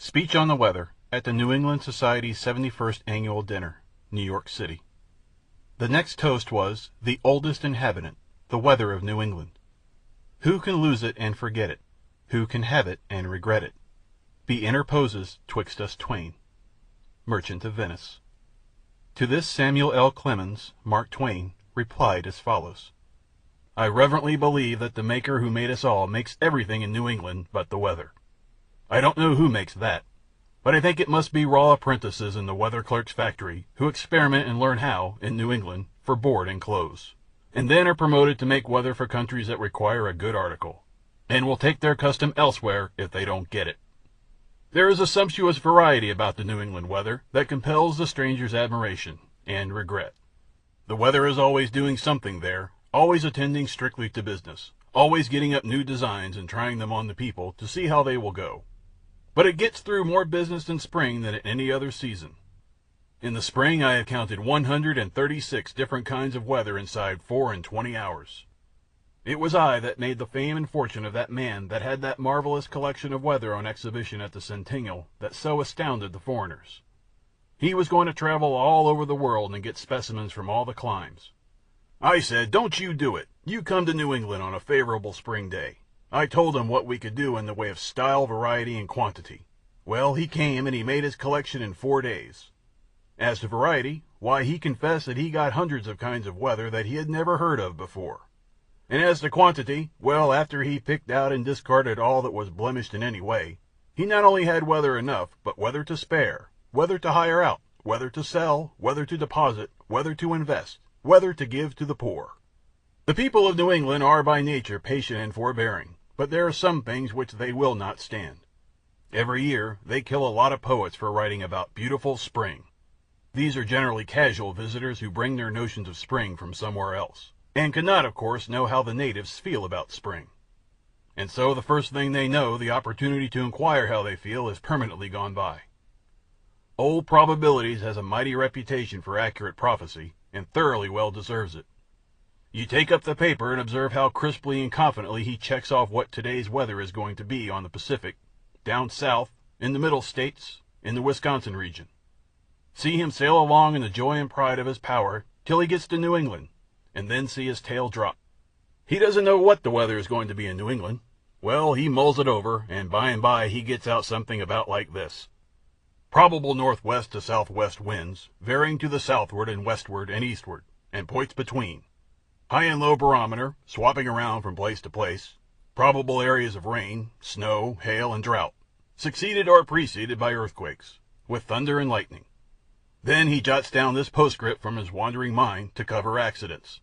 Speech on the Weather at the New England Society's 71st Annual Dinner, New York City. The next toast was, "The Oldest Inhabitant, the Weather of New England. Who can lose it and forget it? Who can have it and regret it? Be interposes 'twixt us twain." Merchant of Venice. To this Samuel L. Clemens, Mark Twain, replied as follows: I reverently believe that the Maker who made us all makes everything in New England but the weather. I don't know who makes that, but I think it must be raw apprentices in the weather clerk's factory who experiment and learn how, in New England, for board and clothes, and then are promoted to make weather for countries that require a good article, and will take their custom elsewhere if they don't get it. There is a sumptuous variety about the New England weather that compels the stranger's admiration and regret. The weather is always doing something there, always attending strictly to business, always getting up new designs and trying them on the people to see how they will go. But it gets through more business in spring than at any other season. In the spring I have counted 136 different kinds of weather inside 24 hours. It was I that made the fame and fortune of that man that had that marvelous collection of weather on exhibition at the Centennial that so astounded the foreigners. He was going to travel all over the world and get specimens from all the climes. I said, "Don't you do it. You come to New England on a favorable spring day." I told him what we could do in the way of style, variety, and quantity. Well, he came, and he made his collection in 4 days. As to variety, why, he confessed that he got hundreds of kinds of weather that he had never heard of before. And as to quantity, well, after he picked out and discarded all that was blemished in any way, he not only had weather enough, but weather to spare, weather to hire out, weather to sell, weather to deposit, weather to invest, weather to give to the poor. The people of New England are by nature patient and forbearing, but there are some things which they will not stand. Every year they kill a lot of poets for writing about beautiful spring. These are generally casual visitors who bring their notions of spring from somewhere else, and cannot, of course, know how the natives feel about spring. And so the first thing they know, the opportunity to inquire how they feel is permanently gone by. Old Probabilities has a mighty reputation for accurate prophecy, and thoroughly well deserves it. You take up the paper and observe how crisply and confidently he checks off what today's weather is going to be on the Pacific, down south, in the Middle States, in the Wisconsin region. See him sail along in the joy and pride of his power till he gets to New England, and then see his tail drop. He doesn't know what the weather is going to be in New England. Well, he mulls it over, and by he gets out something about like this: probable northwest to southwest winds, varying to the southward and westward and eastward, and points between. High and low barometer, swapping around from place to place. Probable areas of rain, snow, hail, and drought, succeeded or preceded by earthquakes, with thunder and lightning. Then he jots down this postscript from his wandering mind to cover accidents.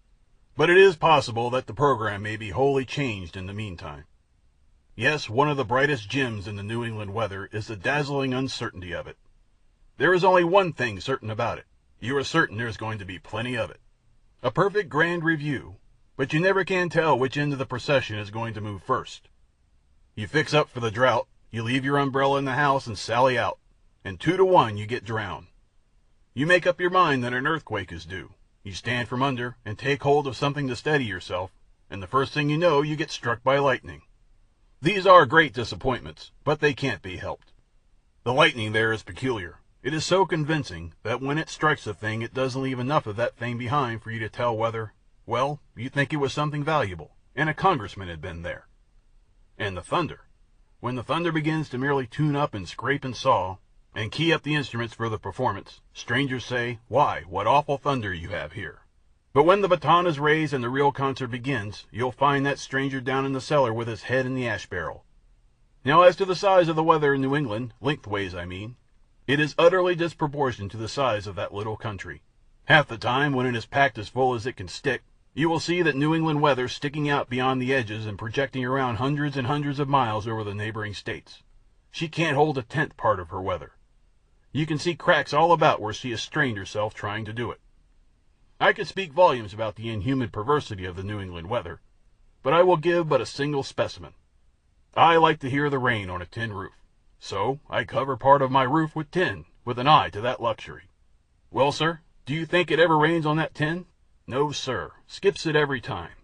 But it is possible that the program may be wholly changed in the meantime. Yes, one of the brightest gems in the New England weather is the dazzling uncertainty of it. There is only one thing certain about it. You are certain there is going to be plenty of it. A perfect grand review, but you never can tell which end of the procession is going to move first. You fix up for the drought, you leave your umbrella in the house and sally out, and 2 to 1 you get drowned. You make up your mind that an earthquake is due. You stand from under and take hold of something to steady yourself, and the first thing you know you get struck by lightning. These are great disappointments, but they can't be helped. The lightning there is peculiar. It is so convincing that when it strikes a thing it doesn't leave enough of that thing behind for you to tell whether, well, you think it was something valuable, and a congressman had been there. And the thunder. When the thunder begins to merely tune up and scrape and saw, and key up the instruments for the performance, strangers say, "Why, what awful thunder you have here." But when the baton is raised and the real concert begins, you'll find that stranger down in the cellar with his head in the ash barrel. Now as to the size of the weather in New England, lengthways I mean, it is utterly disproportioned to the size of that little country. Half the time, when it is packed as full as it can stick, you will see that New England weather sticking out beyond the edges and projecting around hundreds and hundreds of miles over the neighboring states. She can't hold a 10th part of her weather. You can see cracks all about where she has strained herself trying to do it. I could speak volumes about the inhuman perversity of the New England weather, but I will give but a single specimen. I like to hear the rain on a tin roof. So I cover part of my roof with tin, with an eye to that luxury. Well, sir, do you think it ever rains on that tin? No, sir, skips it every time.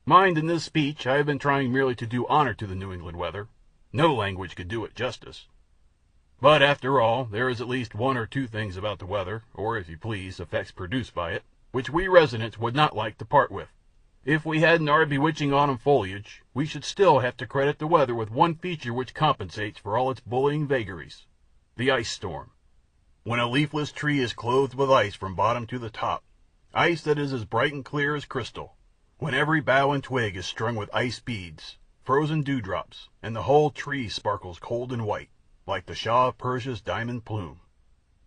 Mind, in this speech I have been trying merely to do honor to the New England weather. No language could do it justice. But after all, there is at least one or two things about the weather, or if you please, effects produced by it, which we residents would not like to part with. If we hadn't our bewitching autumn foliage, we should still have to credit the weather with one feature which compensates for all its bullying vagaries: the ice storm. When a leafless tree is clothed with ice from bottom to the top, ice that is as bright and clear as crystal; when every bough and twig is strung with ice beads, frozen dewdrops, and the whole tree sparkles cold and white, like the Shah of Persia's diamond plume;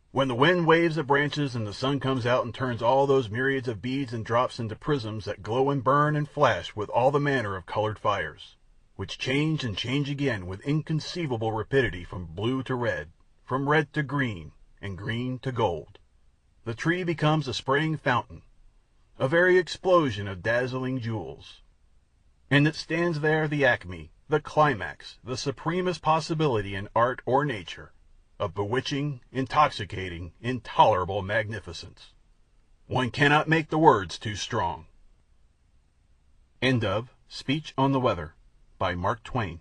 when the wind waves the branches and the sun comes out and turns all those myriads of beads and drops into prisms that glow and burn and flash with all the manner of colored fires, which change and change again with inconceivable rapidity from blue to red, from red to green, and green to gold, the tree becomes a spraying fountain, a very explosion of dazzling jewels. And it stands there the acme, the climax, the supremest possibility in art or nature, of bewitching, intoxicating, intolerable magnificence. One cannot make the words too strong. End of Speech on the Weather, by Mark Twain.